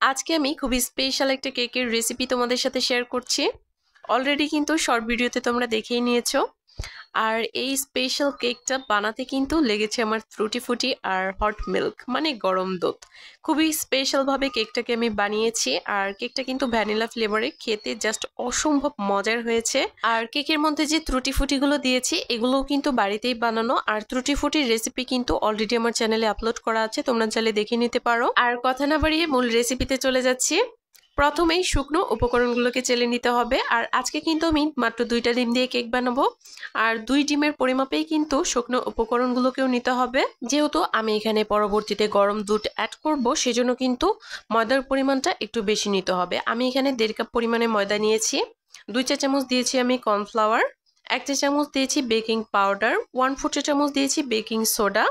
আজকে আমি খুবই স্পেশাল একটা কেকের রেসিপি তোমাদের সাথে শেয়ার করছি। অলরেডি কিন্তু শর্ট ভিডিওতে তোমরা দেখেই নিয়েছো। আর এই স্পেশাল কেকটা বানাতে কিন্তু লেগেছে আমার ফ্রুটি ফুটি আর হট মিল্ক মানে গরম দুধ। খুবই স্পেশালভাবে কেকটাকে আমি বানিয়েছি। আর কেকটা কিন্তু ভ্যানিলা ফ্লেভারে, খেতে জাস্ট অসম্ভব মজার হয়েছে। আর কেকের মধ্যে যে ত্রুটি ফুটিগুলো দিয়েছি এগুলোও কিন্তু বাড়িতেই বানানো। আর ত্রুটি ফুটির রেসিপি কিন্তু অলরেডি আমার চ্যানেলে আপলোড করা আছে, তোমরা চাইলে দেখে নিতে পারো। আর কথা না বাড়িয়ে মূল রেসিপিতে চলে যাচ্ছি। প্রথমেই শুকনো উপকরণগুলোকে চেলে নিতে হবে। আর আজকে কিন্তু আমি মাত্র 2টা ডিম দিয়ে কেক বানাবো। আর 2 ডিমের পরিমাপেই কিন্তু শুকনো উপকরণগুলোকেও নিতে হবে। যেহেতু আমি এখানে পরবর্তীতে গরম দুধ অ্যাড করব, সেজন্য কিন্তু ময়দার পরিমাণটা একটু বেশি নিতে হবে। আমি এখানে 1.5 কাপ পরিমাণে ময়দা নিয়েছি। 2 চা চামচ দিয়েছি আমি কর্নফ্লাওয়ার, 1 চা চামচ দিয়েছি বেকিং পাউডার, 1/4 চা চামচ দিয়েছি বেকিং সোডা।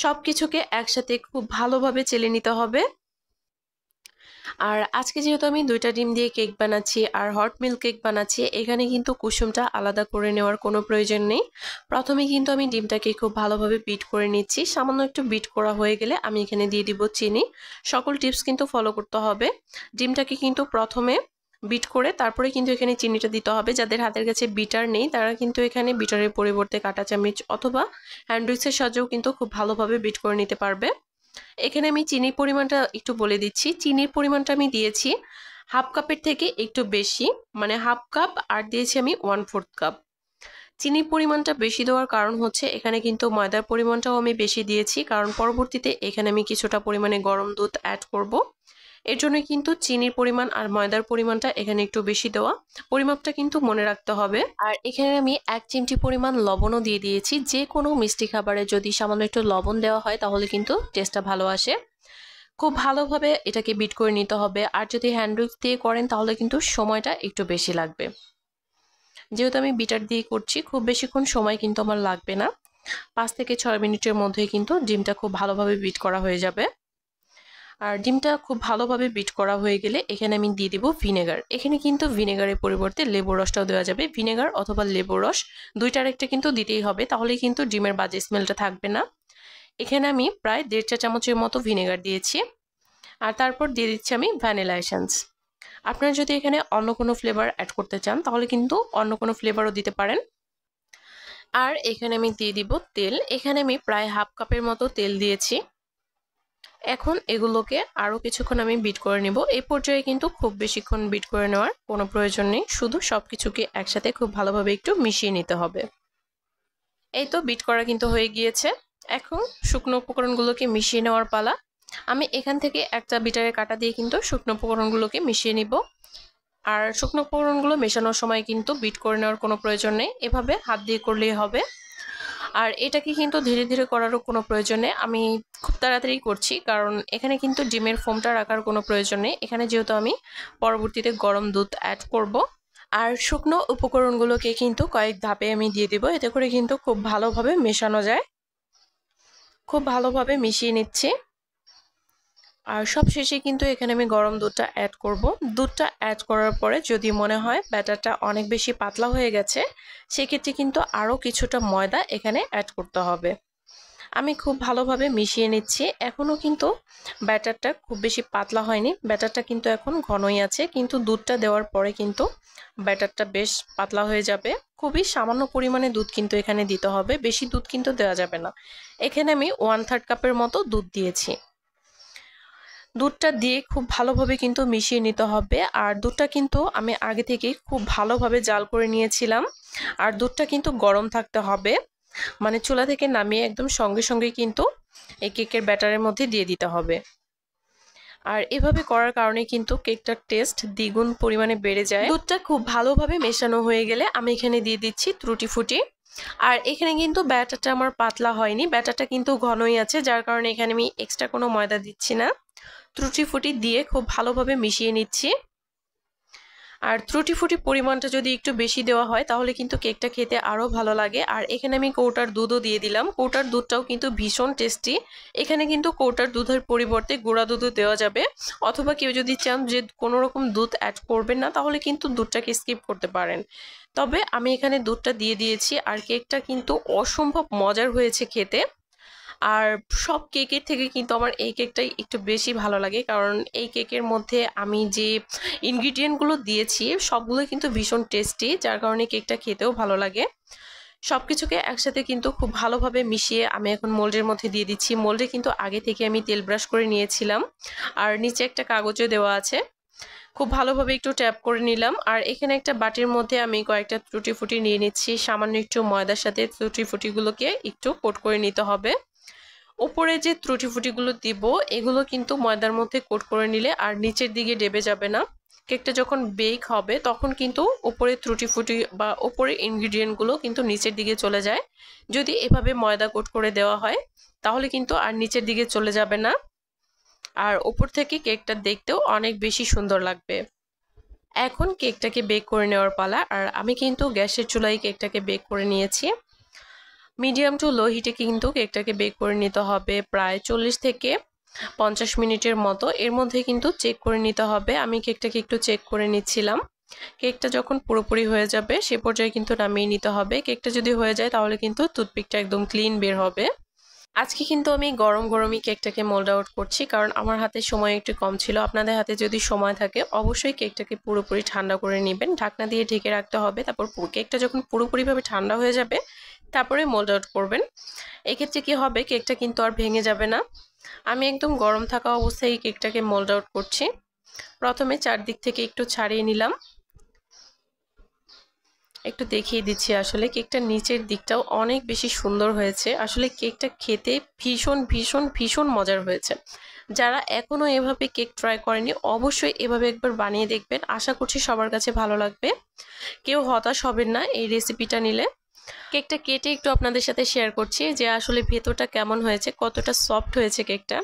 সবকিছুকে একসাথে খুব ভালোভাবে চেলে নিতে হবে। আর আজকে যেহেতু আমি 2টা ডিম দিয়ে কেক বানাচ্ছি আর হট মিল্ক কেক বানাচ্ছি, এখানে কিন্তু কুসুমটা আলাদা করে নেওয়ার কোনো প্রয়োজন নেই। প্রথমে কিন্তু আমি ডিমটাকে খুব ভালোভাবে বিট করে নিচ্ছি। সামান্য একটু বিট করা হয়ে গেলে আমি এখানে দিয়ে দিব চিনি। সকল টিপস কিন্তু ফলো করতে হবে। ডিমটাকে কিন্তু প্রথমে বিট করে তারপরে কিন্তু এখানে চিনিটা দিতে হবে। যাদের হাতের কাছে বিটার নেই তারা কিন্তু এখানে বিটারের পরিবর্তে কাঁটা চামচ অথবা হ্যান্ড উইক্সের সাহায্যেও কিন্তু খুব ভালোভাবে বিট করে নিতে পারবে। এখানে আমি চিনির পরিমাণটা একটু বলে দিচ্ছি। চিনির পরিমাণটা আমি দিয়েছি হাফ কাপের থেকে একটু বেশি, মানে হাফ কাপ, আর দিয়েছি আমি 1/4 কাপ। চিনির পরিমাণটা বেশি দেওয়ার কারণ হচ্ছে এখানে কিন্তু ময়দার পরিমাণটাও আমি বেশি দিয়েছি, কারণ পরবর্তীতে এখানে আমি কিছুটা পরিমাণে গরম দুধ অ্যাড করব। এর জন্য কিন্তু চিনির পরিমাণ আর ময়দার পরিমাণটা এখানে একটু বেশি দেওয়া। পরিমাপটা কিন্তু মনে রাখতে হবে। আর এখানে আমি 1 চিমটি পরিমাণ লবণও দিয়ে দিয়েছি। যে কোনো মিষ্টি খাবারে যদি সামান্য একটু লবণ দেওয়া হয় তাহলে কিন্তু টেস্টটা ভালো আসে। খুব ভালোভাবে এটাকে বিট করে নিতে হবে। আর যদি হ্যান্ড উইক্স দিয়ে করেন তাহলে কিন্তু সময়টা একটু বেশি লাগবে। যেহেতু আমি বিটার দিয়ে করছি, খুব বেশিক্ষণ সময় কিন্তু আমার লাগবে না। 5 থেকে 6 মিনিটের মধ্যেই কিন্তু ডিমটা খুব ভালোভাবে বিট করা হয়ে যাবে। আর ডিমটা খুব ভালোভাবে বিট করা হয়ে গেলে এখানে আমি দিয়ে দিব ভিনেগার। এখানে কিন্তু ভিনেগারের পরিবর্তে লেবুর রসটাও দেওয়া যাবে। ভিনেগার অথবা লেবুর রস দুইটার একটা কিন্তু দিতেই হবে, তাহলে কিন্তু ডিমের বাজে স্মেলটা থাকবে না। এখানে আমি প্রায় 1.5 চা চামচের মতো ভিনেগার দিয়েছি। আর তারপর দিয়ে দিচ্ছি আমি ভ্যানিলা এসেন্স। আপনারা যদি এখানে অন্য কোনো ফ্লেভার অ্যাড করতে চান তাহলে কিন্তু অন্য কোনো ফ্লেভারও দিতে পারেন। আর এখানে আমি দিয়ে দিব তেল। এখানে আমি প্রায় হাফ কাপের মতো তেল দিয়েছি। এখন এগুলোকে আরও কিছুক্ষণ আমি বিট করে নেব। এই পর্যায়ে কিন্তু খুব বেশিক্ষণ বিট করে নেওয়ার কোনো প্রয়োজন নেই, শুধু সব কিছুকে একসাথে খুব ভালোভাবে একটু মিশিয়ে নিতে হবে। এই তো বিট করা কিন্তু হয়ে গিয়েছে। এখন শুকনো উপকরণগুলোকে মিশিয়ে নেওয়ার পালা। আমি এখান থেকে একটা বিটারের কাঁটা দিয়ে কিন্তু শুকনো উপকরণগুলোকে মিশিয়ে নিব। আর শুকনো উপকরণগুলো মেশানোর সময় কিন্তু বিট করে নেওয়ার কোনো প্রয়োজন নেই, এভাবে হাত দিয়ে করলেই হবে। আর এটাকে কিন্তু ধীরে ধীরে করারও কোনো প্রয়োজন নেই, আমি খুব তাড়াতাড়ি করছি কারণ এখানে কিন্তু ডিমের ফোমটা রাখার কোনো প্রয়োজন নেই। এখানে যেহেতু আমি পরবর্তীতে গরম দুধ অ্যাড করব। আর শুকনো উপকরণগুলোকে কিন্তু কয়েক ধাপে আমি দিয়ে দিব, এতে করে কিন্তু খুব ভালোভাবে মেশানো যায়। খুব ভালোভাবে মিশিয়ে নিচ্ছি। আর সবশেষে কিন্তু এখানে আমি গরম দুধটা অ্যাড করব। দুধটা অ্যাড করার পরে যদি মনে হয় ব্যাটারটা অনেক বেশি পাতলা হয়ে গেছে, সেক্ষেত্রে কিন্তু আরও কিছুটা ময়দা এখানে অ্যাড করতে হবে। আমি খুব ভালোভাবে মিশিয়ে নিচ্ছি। এখনও কিন্তু ব্যাটারটা খুব বেশি পাতলা হয়নি, ব্যাটারটা কিন্তু এখন ঘনই আছে, কিন্তু দুধটা দেওয়ার পরে কিন্তু ব্যাটারটা বেশ পাতলা হয়ে যাবে। খুবই সামান্য পরিমাণে দুধ কিন্তু এখানে দিতে হবে, বেশি দুধ কিন্তু দেওয়া যাবে না। এখানে আমি 1/3 কাপের মতো দুধ দিয়েছি। দুধটা দিয়ে খুব ভালোভাবে কিন্তু মিশিয়ে নিতে হবে। আর দুধটা কিন্তু আমি আগে থেকেই খুব ভালোভাবে জাল করে নিয়েছিলাম। আর দুধটা কিন্তু গরম থাকতে হবে, মানে চুলা থেকে নামিয়ে একদম সঙ্গে সঙ্গে কিন্তু এই কেকের ব্যাটারের মধ্যে দিয়ে দিতে হবে। আর এভাবে করার কারণে কিন্তু কেকটার টেস্ট দ্বিগুণ পরিমাণে বেড়ে যায়। দুধটা খুব ভালোভাবে মেশানো হয়ে গেলে আমি এখানে দিয়ে দিচ্ছি ত্রুটি ফুটি। আর এখানে কিন্তু ব্যাটারটা আমার পাতলা হয়নি, ব্যাটারটা কিন্তু ঘনই আছে, যার কারণে এখানে আমি এক্সট্রা কোনো ময়দা দিচ্ছি না। ত্রুটি ফুটি দিয়ে খুব ভালোভাবে মিশিয়ে নিচ্ছি। আর ত্রুটি ফুটি পরিমাণটা যদি একটু বেশি দেওয়া হয় তাহলে কিন্তু কেকটা খেতে আরও ভালো লাগে। আর এখানে আমি কৌটার দুধও দিয়ে দিলাম। কৌটার দুধটাও কিন্তু ভীষণ টেস্টি। এখানে কিন্তু কৌটার দুধের পরিবর্তে গুঁড়া দুধও দেওয়া যাবে, অথবা কেউ যদি চান যে কোনো রকম দুধ অ্যাড করবেন না তাহলে কিন্তু দুধটাকে স্কিপ করতে পারেন। তবে আমি এখানে দুধটা দিয়ে দিয়েছি। আর কেকটা কিন্তু অসম্ভব মজার হয়েছে খেতে। আর সব কেকের থেকে কিন্তু আমার এই কেকটাই একটু বেশি ভালো লাগে, কারণ এই কেকের মধ্যে আমি যে ইনগ্রিডিয়েন্টগুলো দিয়েছি সবগুলো কিন্তু ভীষণ টেস্টি, যার কারণে কেকটা খেতেও ভালো লাগে। সব কিছুকে একসাথে কিন্তু খুব ভালোভাবে মিশিয়ে আমি এখন মোল্ডের মধ্যে দিয়ে দিচ্ছি। মোল্ডে কিন্তু আগে থেকে আমি তেল ব্রাশ করে নিয়েছিলাম, আর নিচে একটা কাগজও দেওয়া আছে। খুব ভালোভাবে একটু ট্যাপ করে নিলাম। আর এখানে একটা বাটির মধ্যে আমি কয়েকটা টুটি ফুটি নিয়ে নিচ্ছি। সামান্য একটু ময়দার সাথে টুটি ফুটিগুলোকে একটু কোট করে নিতে হবে। ওপরে যে ত্রুটি ফুটিগুলো দিব এগুলো কিন্তু ময়দার মধ্যে কোট করে নিলে আর নিচের দিকে ডেবে যাবে না। কেকটা যখন বেক হবে তখন কিন্তু ওপরে ত্রুটি ফুটি বা ওপরে ইনগ্রিডিয়েন্টগুলো কিন্তু নিচের দিকে চলে যায়। যদি এভাবে ময়দা কোট করে দেওয়া হয় তাহলে কিন্তু আর নিচের দিকে চলে যাবে না, আর ওপর থেকে কেকটা দেখতেও অনেক বেশি সুন্দর লাগবে। এখন কেকটাকে বেক করে নেওয়ার পালা। আর আমি কিন্তু গ্যাসের চুলায় কেকটাকে বেক করে নিয়েছি। মিডিয়াম টু লো হিটে কিন্তু কেকটাকে বেক করে নিতে হবে প্রায় 40 থেকে 50 মিনিটের মতো। এর মধ্যে কিন্তু চেক করে নিতে হবে। আমি কেকটাকে একটু চেক করে নিচ্ছিলাম। কেকটা যখন পুরোপুরি হয়ে যাবে সে পর্যায়ে কিন্তু নামিয়ে নিতে হবে। কেকটা যদি হয়ে যায় তাহলে কিন্তু টুথপিকটা একদম ক্লিন বের হবে। আজকে কিন্তু আমি গরম গরমই কেকটাকে মোল্ড আউট করছি, কারণ আমার হাতে সময় একটু কম ছিল। আপনাদের হাতে যদি সময় থাকে অবশ্যই কেকটাকে পুরোপুরি ঠান্ডা করে নেবেন, ঢাকনা দিয়ে ঢেকে রাখতে হবে। তারপর কেকটা যখন পুরোপুরিভাবে ঠান্ডা হয়ে যাবে তারপরে মোল্ড আউট করবেন। এক্ষেত্রে কি হবে, কেকটা কিন্তু আর ভেঙে যাবে না। আমি একদম গরম থাকা অবস্থায় কেকটাকে মোল্ড আউট করছি। প্রথমে চারদিক থেকে একটু ছাড়িয়ে নিলাম, একটু দেখিয়ে দিচ্ছি। আসলে কেকটার নিচের দিকটাও অনেক বেশি সুন্দর হয়েছে। আসলে কেকটা খেতে ভীষণ ভীষণ ভীষণ মজার হয়েছে। যারা এখনো এভাবে কেক ট্রাই করেনি অবশ্যই এভাবে একবার বানিয়ে দেখবেন। আশা করছি সবার কাছে ভালো লাগবে, কেউ হতাশ হবেন না এই রেসিপিটা নিলে। কেকটা কেটে একটু আপনাদের সাথে শেয়ার করছি যে আসলে ভেতরটা কেমন হয়েছে, কতটা সফট হয়েছে কেকটা।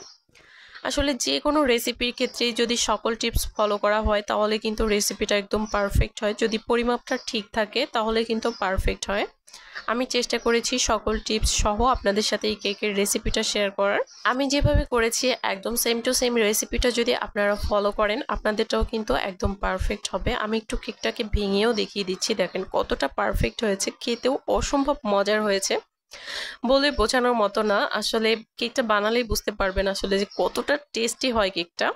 আসলে যে কোনো রেসিপির ক্ষেত্রেই যদি সকল টিপস ফলো করা হয় তাহলে কিন্তু রেসিপিটা একদম পারফেক্ট হয়। যদি পরিমাপটা ঠিক থাকে তাহলে কিন্তু পারফেক্ট হয়। আমি চেষ্টা করেছি সকল টিপস সহ আপনাদের সাথে এই কেকের রেসিপিটা শেয়ার করার। আমি যেভাবে করেছি একদম সেম টু সেম রেসিপিটা যদি আপনারা ফলো করেন আপনাদেরটাও কিন্তু একদম পারফেক্ট হবে। আমি একটু কেকটাকে ভেঙেও দেখিয়ে দিচ্ছি, দেখেন কতটা পারফেক্ট হয়েছে। খেতেও অসম্ভব মজার হয়েছে, বলে বোঝানোর মতো না। আসলে কেকটা বানালেই বুঝতে পারবেন আসলে যে কতটা টেস্টি হয় কেকটা।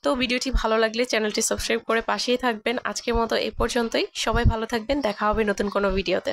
তো ভিডিওটি ভালো লাগলে চ্যানেলটি সাবস্ক্রাইব করে পাশেই থাকবেন। আজকের মতো এই পর্যন্তই। সবাই ভালো থাকবেন, দেখা হবে নতুন কোনো ভিডিওতে।